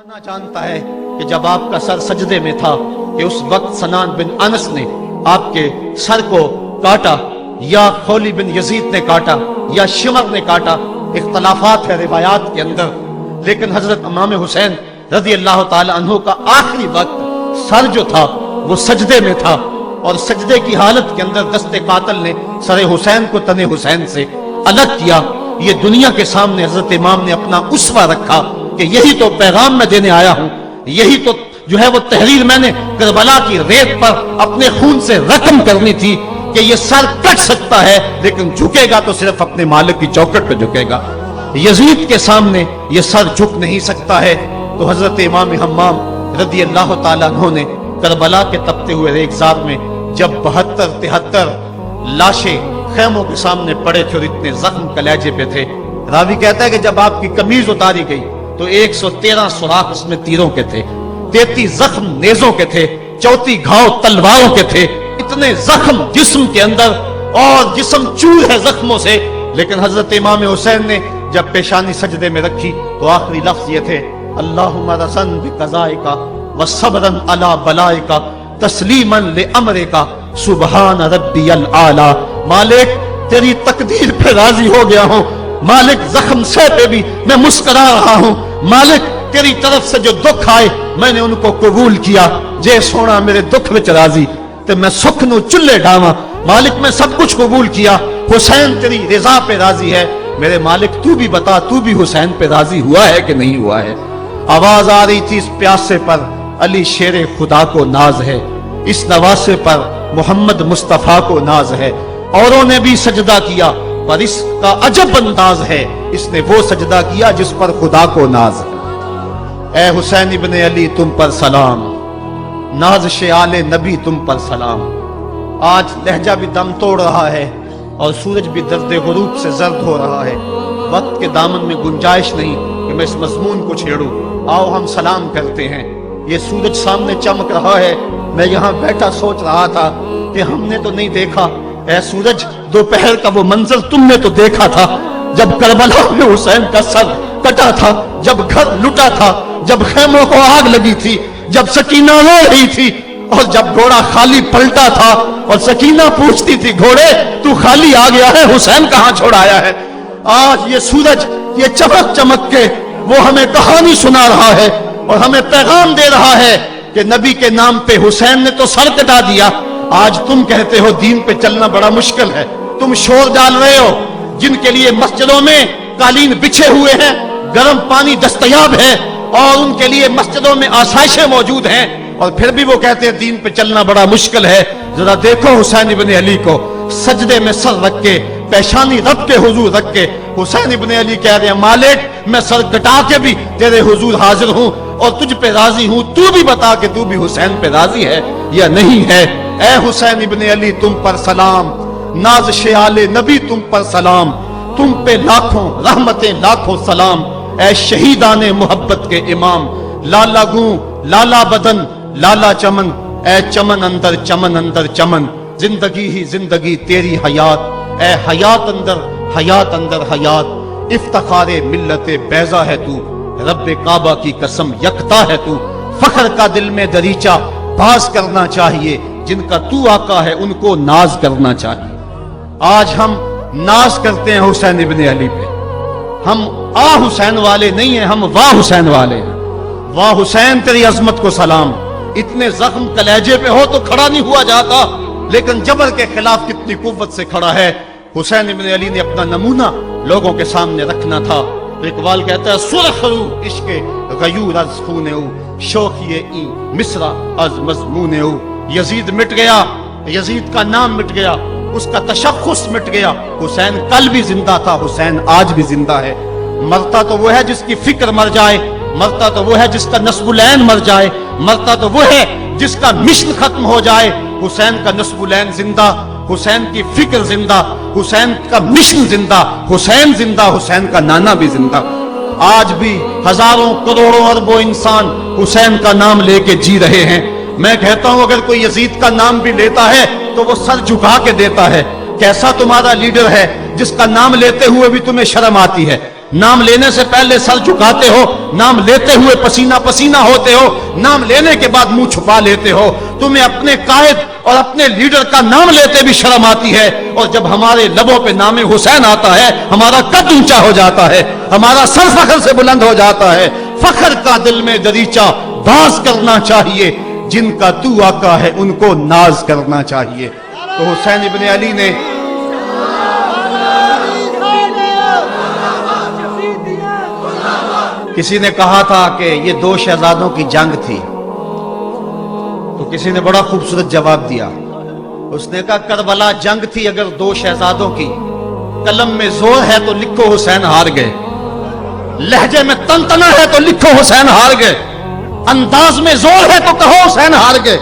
जमाना जानता है कि जब आपका सर सजदे में था कि उस वक्त सनान बिन अनस ने आपके सर को काटा या खौली बिन यजीद ने काटा या शिमर ने काटा। इख्तलाफात है रिवायात के अंदर, लेकिन हजरत इमाम हुसैन रजी अल्लाह ताला अन्हु का आखिरी वक्त सर जो था वो सजदे में था, और सजदे की हालत के अंदर दस्ते कातिल ने सर हुसैन को तने हुसैन से अलग किया। ये दुनिया के सामने हजरत इमाम ने अपना उसवा रखा कि यही तो पैगाम मैं देने आया हूं, यही तो जो है वो तहरीर मैंने करबला की रेत पर अपने खून से रकम करनी थी कि ये सर कट सकता है लेकिन झुकेगा तो सिर्फ अपने मालिक की चौखट पे झुकेगा। यजीद के सामने ये सर झुक नहीं सकता है। तो हजरत इमाम हम्माम रदी अल्लाह ताला अन्हु ने करबला के तपते हुए रेगिस्तान में जब 72-73 लाशें खैमों के सामने पड़े थे और इतने जख्म कलेजे पे थे, रावी कहता है कि जब आपकी कमीज उतारी गई तो 113 सुराख उसमें तीरों के थे, 33 जख्म नेजों के थे, 34 घाव तलवारों के थे। इतने जख्म जिस्म के अंदर और जिस्म चूर है जख्मों से। लेकिन हजरत इमाम हुसैन ने जब पेशानी सजदे में रखी तो आखिरी लफ्ज ये थे, अल्लाहुम्मा रसन बिक़ज़ाइका व सब्रन अला बलाइका तस्लीमन ले अमरिका सुबहान रब्बियल आला। मालिक तेरी तकदीर पे राजी हो गया हूं, मालिक जख्म से पे भी मैं मुस्कुरा रहा हूं, मालिक तेरी तरफ से जो दुख आए मैंने उनको कबूल किया। जे सोना मेरे दुख विच राजी ते मैं सुख नू चुल्ले डावा, मालिक मैं सब कुछ कबूल किया। हुसैन तेरी रजा पे राजी है, मेरे मालिक तू भी बता, तू भी हुसैन पे राजी हुआ है कि नहीं हुआ है। आवाज आ रही थी इस प्यासे पर अली शेरे खुदा को नाज है, इस नवासे पर मोहम्मद मुस्तफा को नाज है। औरों ने भी सजदा किया पर इसका अजब अंदाज है, इसने वो सजदा किया जिस पर खुदा को नाज है। ए हुसैन इब्ने अली तुम पर सलाम, नाज़िश आले नबी तुम पर सलाम। आज लहजा भी दम तोड़ रहा है और सूरज भी दर्द गुरूब से जर्द हो रहा है। वक्त के दामन में गुंजाइश नहीं कि मैं इस मजमून को छेड़ूं। आओ हम सलाम करते हैं। ये सूरज सामने चमक रहा है, मैं यहाँ बैठा सोच रहा था कि हमने तो नहीं देखा, ऐ सूरज दोपहर का वो मंजर तुमने तो देखा था जब करबला में हुसैन का सर कटा था, जब घर लुटा था, जब खैमों को आग लगी थी, जब सकीना रो रही थी और जब घोड़ा खाली पलटा था और सकीना पूछती थी घोड़े तू खाली आ गया है, हुसैन कहां छोड़ आया है। आज ये सूरज ये चमक चमक के वो हमें कहानी सुना रहा है और हमें पैगाम दे रहा है कि नबी के नाम पे हुसैन ने तो सर कटा दिया। आज तुम कहते हो दीन पे चलना बड़ा मुश्किल है, तुम शोर डाल रहे हो। जिनके लिए मस्जिदों में कालीन बिछे हुए हैं, गर्म पानी दस्तयाब है और उनके लिए मस्जिदों में आसाइशें मौजूद हैं, और फिर भी वो कहते हैं दीन पे चलना बड़ा मुश्किल है। जरा देखो हुसैन इब्ने अली को सजदे में सर रख के, पेशानी रब के हुजूर रख के हुसैन इब्ने अली कह रहे हैं मालिक मैं सर कटा के भी तेरे हुजूर हाजिर हूं और तुझ पे राजी हूं, तू भी बता कि तू भी हुसैन पे राजी है या नहीं है। ए हुसैन इब्ने अली तुम पर सलाम, नाज़िश आले नबी तुम पर सलाम, तुम पे लाखों रहमतें लाखों सलाम। ए शहीदाने मोहब्बत के इमाम, लाला गूं लाला बदन लाला चमन, ए चमन अंदर चमन, जिंदगी ही जिंदगी तेरी हयात, ए हयात अंदर हयात, इफ्तिखारे मिल्लते बैजा है तू, रब्बे काबा की कसम यकता है तू। फख्र का दिल में दरीचा बाज करना चाहिए, जिनका तू आका है उनको नाज करना चाहिए। आज हम नाज करते हैं हुसैन इब्ने अली पे, हम आ हुसैन वाले नहीं हैं, हम वाह हुसैन वाले हैं। वाह हुसैन तेरी अजमत को सलाम। इतने जख्म कलेजे पे हो तो खड़ा नहीं हुआ जाता, लेकिन जबर के खिलाफ कितनी कुव्वत से खड़ा है। हुसैन इब्ने अली ने अपना नमूना लोगों के सामने रखना था। इकबाल कहता है सुरखरू इश्के गयूर अज खूने शौकिए ई मिस्रा अज मजमूने। यजीद मिट गया, यजीद का नाम मिट गया, उसका तशख्खुस मिट गया। हुसैन कल भी जिंदा था, हुसैन आज भी जिंदा है। मरता तो वो है जिसकी फिक्र मर जाए, मरता तो वो है जिसका नस्बुलैन मर जाए, मरता तो वो है जिसका मिशन खत्म हो जाए। हुसैन का नस्बुलैन जिंदा, हुसैन की फिक्र जिंदा, हुसैन का मिशन जिंदा, हुसैन जिंदा, हुसैन का नाना भी जिंदा। आज भी हजारों करोड़ों अरबों इंसान हुसैन का नाम लेके जी रहे हैं। मैं कहता हूं अगर कोई यजीद का नाम भी लेता है तो वो सर झुका के देता है। कैसा तुम्हारा लीडर है जिसका नाम लेते हुए भी तुम्हें शर्म आती है? नाम लेने से पहले सर झुकाते हो, नाम लेते हुए पसीना पसीना होते हो, नाम लेने के बाद मुंह छुपा लेते हो। तुम्हें अपने कायद और अपने लीडर का नाम लेते भी शर्म आती है, और जब हमारे लबों पे नाम हुसैन आता है हमारा कद ऊंचा हो जाता है, हमारा सर फख्र से बुलंद हो जाता है। फख्र का दिल में दरीचा बाज करना चाहिए, जिनका तू आका है उनको नाज करना चाहिए। तो हुसैन इब्ने अली ने किसी ने कहा था कि ये दो शहजादों की जंग थी, तो किसी ने बड़ा खूबसूरत जवाब दिया। उसने कहा करबला जंग थी अगर दो शहजादों की, कलम में जोर है तो लिखो हुसैन हार गए, लहजे में तनतना है तो लिखो हुसैन हार गए, अंदाज में जोर है तो कहो हुसैन हार गए।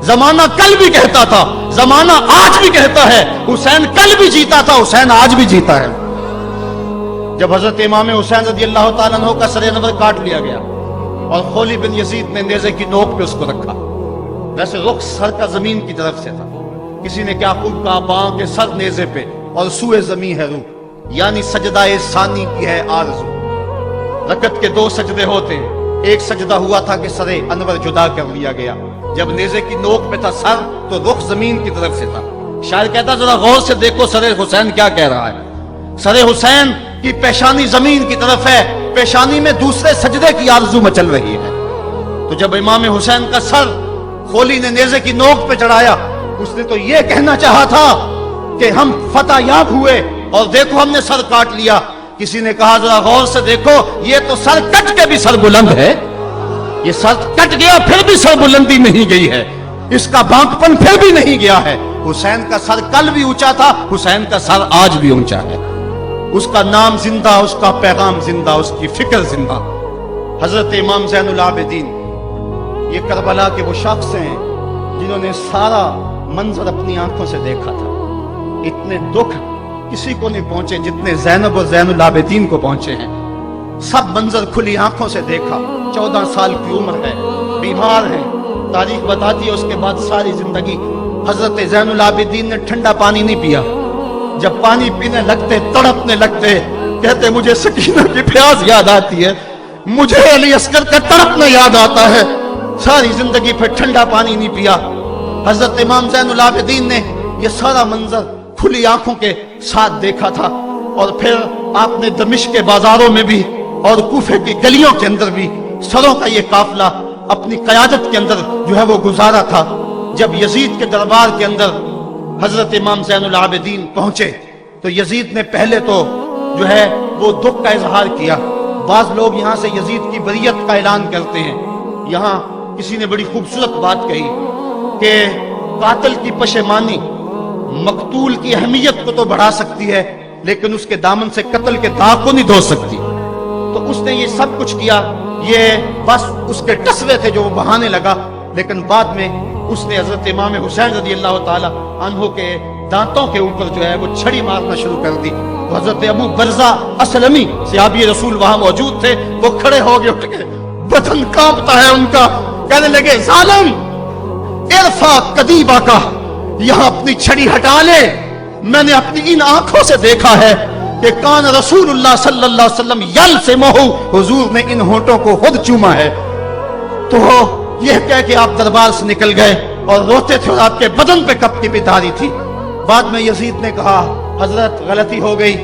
जमाना कल भी कहता था, जमाना आज भी कहता है, हुसैन कल भी जीता था, हुसैन आज भी जीता है। जब हजरत इमाम हुसैन रज़ी अल्लाह ताला अन्हु का सर नबर काट लिया गया और खोली बिन यजीद ने नेज़े की नोक पे उसको रखा, वैसे रुख सर का जमीन की तरफ से था। किसी ने क्या खूब कहा, पांव के सर नेज़े पे और सुए जमीन है रूह, यानी सजदाए सानी की है आरज़ू। रकत के दो सजदे होते, एक सजदा हुआ था कि सरे अनवर जुदा कर लिया गया, जब नेज़े की नोक पे था सर तो रुख जमीन की तरफ से था। शायर कहता जरा गौर से देखो सरे हुसैन क्या कह रहा है। सरे हुसैन की पेशानी जमीन की तरफ है, पेशानी में दूसरे सजदे की आरज़ू मचल रही है। तो जब इमाम हुसैन का सर खोली ने नेज़े की नोक पे चढ़ाया, उसने तो ये कहना चाहा था कि हम फतह याब हुए और देखो हमने सर काट लिया। किसी ने कहा जरा गौर से देखो, ये तो सर कट के भी सर बुलंद है, ये सर कट गया फिर भी सर बुलंदी नहीं गई है, इसका बांकपन फिर भी नहीं गया है। हुसैन का सर कल भी ऊंचा था, हुसैन का सर आज भी ऊंचा है। उसका नाम जिंदा, उसका पैगाम जिंदा, उसकी फिक्र जिंदा। हजरत इमाम ज़ैनुल आबिदीन ये करबला के वो शख्स हैं जिन्होंने सारा मंजर अपनी आंखों से देखा था। इतने दुख किसी को नहीं पहुंचे जितने ज़ैनब और ज़ैनुल आबिदीन को पहुंचे हैं। सब मंजर खुली आंखों से देखा। 14 साल की उम्र है, बीमार है, तारीख बताती है उसके बाद सारी जिंदगी हजरत ज़ैनुल आबिदीन ने ठंडा पानी नहीं पिया। जब पानी पीने लगते तड़पने लगते, कहते मुझे सकीना की प्यास याद आती है, मुझे अली अस्कर का तड़पना याद आता है। सारी जिंदगी फिर ठंडा पानी नहीं पिया। हजरत इमाम ज़ैनुल आबिदीन ने यह सारा मंजर खुली आंखों के साथ देखा था। और फिर आपने दमिश्क के बाजारों में भी और कूफे की गलियों के अंदर भी सरों का ये काफिला अपनी क़यादत के अंदर जो है वो गुजारा था। जब यजीद के दरबार के अंदर हजरत इमाम ज़ैनुल आबिदीन पहुंचे तो यजीद ने पहले तो जो है वो दुख का इजहार किया। बाज लोग यहाँ से यजीद की बरियत का ऐलान करते हैं। यहाँ किसी ने बड़ी खूबसूरत बात कही कि कातिल की पशेमानी मकतूल की अहमियत को तो बढ़ा सकती है, लेकिन उसके दामन से कत्ल के दाग को नहीं धो सकती। तो उसने ये सब कुछ किया, ये बस उसके टसवे थे जो वो बहाने लगा। लेकिन बाद में उसने हजरत इमाम हुसैन रज़ी अल्लाह ताला अन्हु के दांतों के ऊपर जो है वो छड़ी मारना शुरू कर दी। तो हजरत अबू बरज़ा असलमी सहाबी रसूल वहां मौजूद थे, वो खड़े हो गए, उठ गए, बदन कांपता है उनका, कहने लगे जालिम इरफा कदीबा का, यहां अपनी छड़ी हटा ले। मैंने अपनी इन आंखों से देखा है कि कान रसूलुल्लाह सल्लल्लाहु अलैहि वसल्लम यल से महू, हुजूर ने इन होठों को खुद चूमा है। तो यह कह के आप दरबार से निकल गए और रोते थे और आपके बदन पे कपटी भी धारी थी। बाद में यजीद ने कहा हजरत गलती हो गई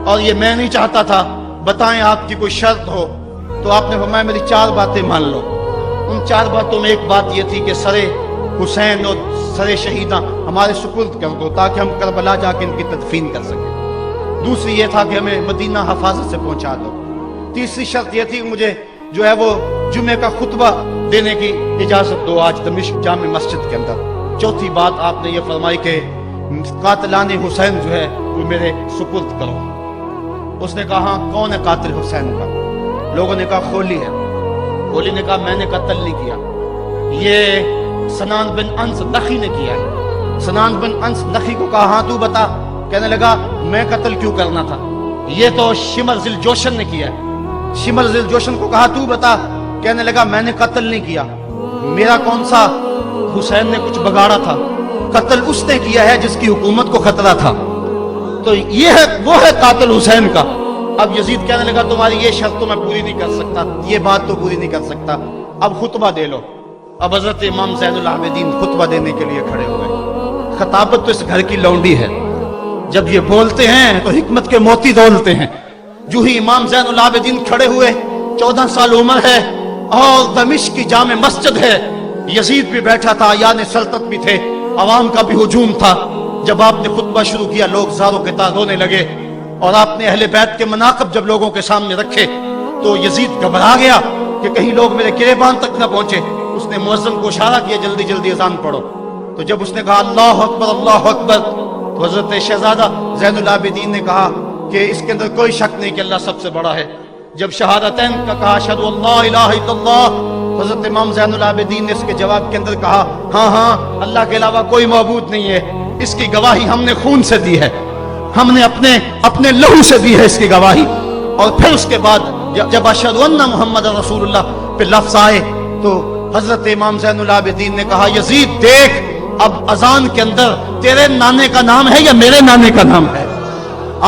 और ये मैं नहीं चाहता था, बताएं आपकी कोई शर्त हो। तो आपने फरमाया मेरी 4 बातें मान लो। उन 4 बातों में एक बात यह थी कि सरे हुसैन और सरे शहीदा हमारे सुपुर्द कर दो ताकि हम करबला जाके इनकी तदफीन कर सकें। दूसरी ये था कि हमें मदीना हफाजत से पहुंचा दो। तीसरी शर्त यह थी कि मुझे जो है वो जुमे का खुतबा देने की इजाजत दो आज दमिश्क जामे मस्जिद के अंदर। चौथी बात आपने ये फरमाई कि कातिलाने हुसैन जो है वो मेरे सुपुर्द करो। उसने कहा हाँ कौन है कातिल हुसैन का? लोगों ने कहा खोली है। खोली ने कहा मैंने कत्ल नहीं किया, ये सनान बिन अंस नखी ने किया है। सनान बिन अंस नखी को कहा हाँ तू बता। कहने लगा मैं कत्ल क्यों करना था, ये तो शिमर जिल जोशन ने किया है। शिमर जिल जोशन को कहा तू बता। कहने लगा मैंने कत्ल नहीं किया, मेरा कौन सा हुसैन ने कुछ बगाड़ा था, कत्ल उसने किया है जिसकी हुकूमत को खतरा था। तो ये है वो है कातिल हुसैन का। अब यजीद कहने लगा तुम्हारी ये शर्त तो मैं पूरी नहीं कर सकता, ये बात तो पूरी नहीं कर सकता, अब खुतबा दे लो। अब हजरत इमाम ज़ैनुल आबिदीन खुतबा देने के लिए खड़े हुए। खताबत तो इस घर की लौंडी है, जब ये बोलते हैं तो हिकमत के मोती दौलते हैं। जो ही इमाम ज़ैनुल आबिदीन खड़े हुए, 14 साल उम्र है और दमिश्क की जामे मस्जिद है, यजीद भी बैठा था, यानी सल्तनत भी थे, अवाम का भी हुजूम था। जब आपने खुतबा शुरू किया लोग ज़ारों के तार रोने लगे, और आपने अहले बैत के मनाकब जब लोगों के सामने रखे तो यजीद घबरा गया कि कहीं लोग मेरे गिरेबान तक न पहुंचे। उसने मुअज्जिन को इशारा किया जल्दी जल्दी अजान पढ़ो। तो जब उसने कहा अल्लाह अकबर अल्लाह अकबर, तो हजरत शहजादा ज़ैनुल आबिदीन ने कहा कि इसके अंदर कोई शक नहीं कि अल्लाह सबसे बड़ा है। जब शहादतैन का कहा अशहदु अल्ला इलाहा इल्लल्लाह, हजरत इमाम ज़ैनुल आबिदीन ने इसके जवाब के अंदर कहा हाँ हाँ अल्लाह के अलावा कोई मबूद नहीं है, इसकी गवाही हमने खून से दी है, हमने अपने लहू से दी है इसकी गवाही। और फिर उसके बाद जब अशहदु अन्ना मुहम्मद रसूलुल्लाह पे लफ्ज आए तो हजरत इमाम ज़ैनुल आबिदीन ने कहा यजीद देख, अब अजान के अंदर तेरे नाने का नाम है या मेरे नाने का नाम है?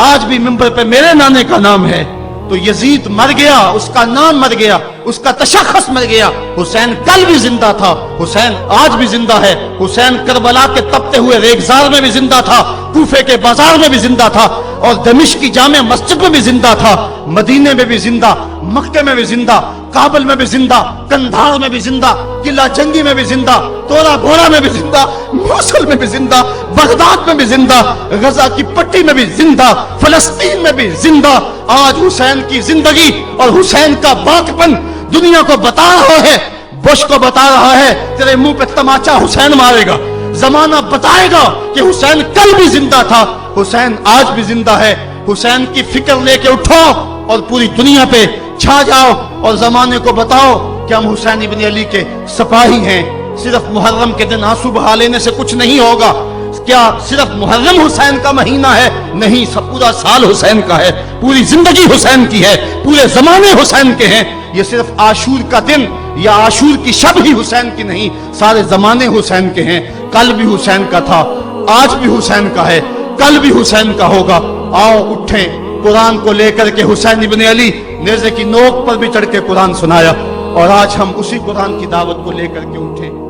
आज भी मिंबर पे मेरे नाने का नाम है। तो यजीद मर गया, उसका नाम मर गया, उसका तशख्खुस मर गया। हुसैन कल भी जिंदा था, हुसैन आज भी जिंदा है। हुसैन करबला के तपते हुए रेगजार में भी जिंदा था, कूफे के बाजार में भी जिंदा था, और दमिश्क की जामे मस्जिद में भी जिंदा था, मदीने में भी जिंदा, मक्के में भी जिंदा, काबुल में भी जिंदा, कंधार में भी जिंदा, किला जंगी में भी जिंदा, तोरा बोरा में भी जिंदा, मोसुल में भी जिंदा, बगदाद में भी जिंदा, गजा की पट्टी में भी जिंदा, फलस्तीन में भी जिंदा। आज हुसैन की जिंदगी और हुसैन का बाकपन दुनिया को बता रहा है, बुश को बता रहा है तेरे मुंह पे तमाचा हुसैन मारेगा। जमाना बताएगा कि हुसैन कल भी जिंदा था, हुसैन आज भी जिंदा है। हुसैन की फिक्र लेके उठो और पूरी दुनिया पे छा जाओ और जमाने को बताओ कि हम हुसैन इब्न अली के सिपाही हैं। सिर्फ मुहर्रम के दिन आंसू बहा लेने से कुछ नहीं होगा। क्या सिर्फ मुहर्रम हुसैन का महीना है? नहीं, सब पूरा साल हुसैन का है, पूरी जिंदगी हुसैन की है, पूरे जमाने हुसैन के हैं। ये सिर्फ आशूर का दिन या आशूर की शब ही हुसैन की नहीं, सारे जमाने हुसैन के हैं। कल भी हुसैन का था, आज भी हुसैन का है, कल भी हुसैन का होगा। आओ उठें, कुरान को लेकर के हुसैन इब्न अली नेज़े की नोक पर भी चढ़ के कुरान सुनाया, और आज हम उसी कुरान की दावत को लेकर के उठें।